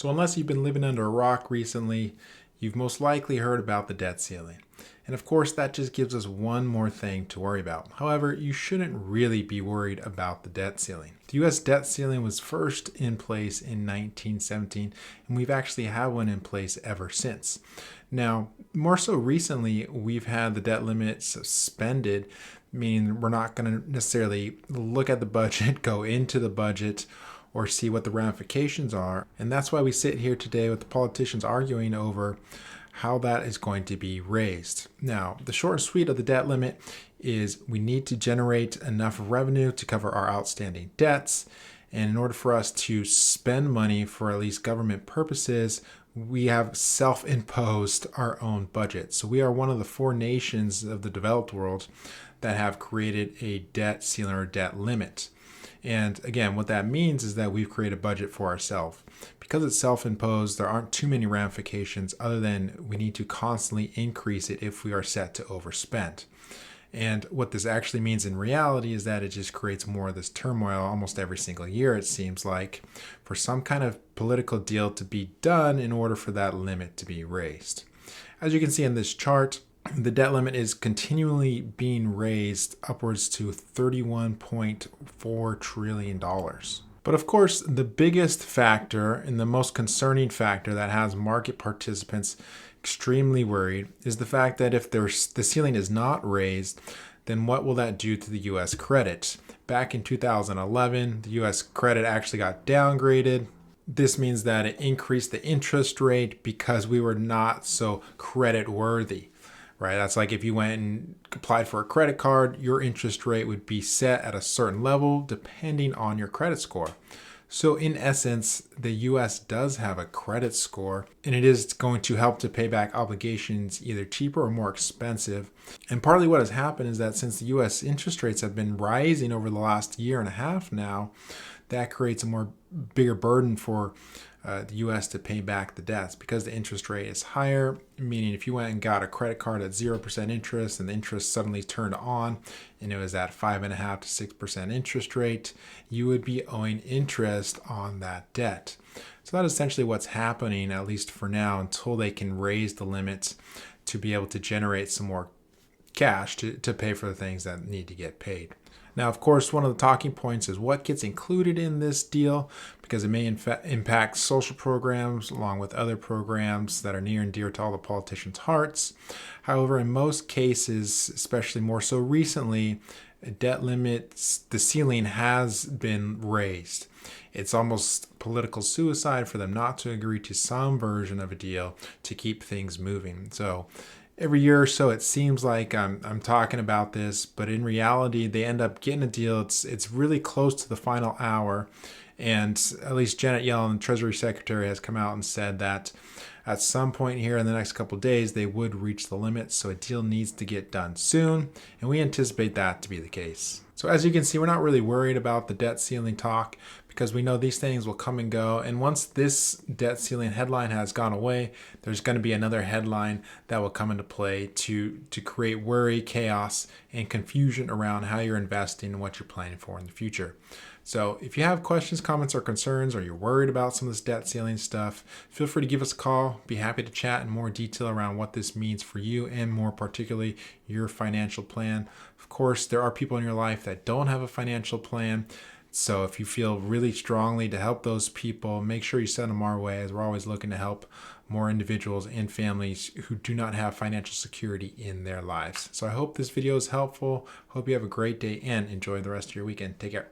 So unless you've been living under a rock recently, you've most likely heard about the debt ceiling. And of course, that just gives us one more thing to worry about. However, you shouldn't really be worried about the debt ceiling. The US debt ceiling was first in place in 1917, and we've actually had one in place ever since. Now, more so recently, we've had the debt limit suspended, meaning we're not going to necessarily look at the budget, go into the budget, or see what the ramifications are. And that's why we sit here today with the politicians arguing over how that is going to be raised. Now, the short and sweet of the debt limit is we need to generate enough revenue to cover our outstanding debts. And in order for us to spend money for at least government purposes, we have self-imposed our own budget. So we are one of the 4 nations of the developed world that have created a debt ceiling or debt limit. And again, what that means is that we've created a budget for ourselves. Because it's self-imposed, there aren't too many ramifications other than we need to constantly increase it if we are set to overspend. And what this actually means in reality is that it just creates more of this turmoil almost every single year, it seems like, for some kind of political deal to be done in order for that limit to be raised. As you can see in this chart, the debt limit is continually being raised upwards to $31.4 trillion. But of course, the biggest factor and the most concerning factor that has market participants extremely worried is the fact that if the ceiling is not raised, then what will that do to the U.S. credit? Back in 2011, the U.S. credit actually got downgraded. This means that it increased the interest rate because we were not so credit worthy. Right? That's like if you went and applied for a credit card, your interest rate would be set at a certain level depending on your credit score. So in essence, the US does have a credit score, and it is going to help to pay back obligations either cheaper or more expensive. And partly what has happened is that since the US interest rates have been rising over the last year and a half now, that creates a bigger burden for the U.S. to pay back the debts because the interest rate is higher, meaning if you went and got a credit card at 0% interest and the interest suddenly turned on and it was at 5.5% to 6% interest rate, you would be owing interest on that debt. So that is essentially what's happening, at least for now, until they can raise the limits to be able to generate some more cash to pay for the things that need to get paid. Now, of course, one of the talking points is what gets included in this deal because it may impact social programs along with other programs that are near and dear to all the politicians' hearts. However, in most cases, especially more so recently, debt limits, the ceiling has been raised. It's almost political suicide for them not to agree to some version of a deal to keep things moving. So every year or so, it seems like I'm talking about this, but in reality, they end up getting a deal. It's really close to the final hour. And at least Janet Yellen, the Treasury Secretary, has come out and said that at some point here in the next couple of days, they would reach the limit. So a deal needs to get done soon. And we anticipate that to be the case. So as you can see, we're not really worried about the debt ceiling talk because we know these things will come and go. And once this debt ceiling headline has gone away, there's going to be another headline that will come into play to create worry, chaos, and confusion around how you're investing and what you're planning for in the future. So if you have questions, comments, or concerns, or you're worried about some of this debt ceiling stuff, feel free to give us a call. Be happy to chat in more detail around what this means for you and more particularly your financial plan. Of course, there are people in your life that don't have a financial plan. So if you feel really strongly to help those people, make sure you send them our way, as we're always looking to help more individuals and families who do not have financial security in their lives. So I hope this video is helpful. Hope you have a great day and enjoy the rest of your weekend. Take care.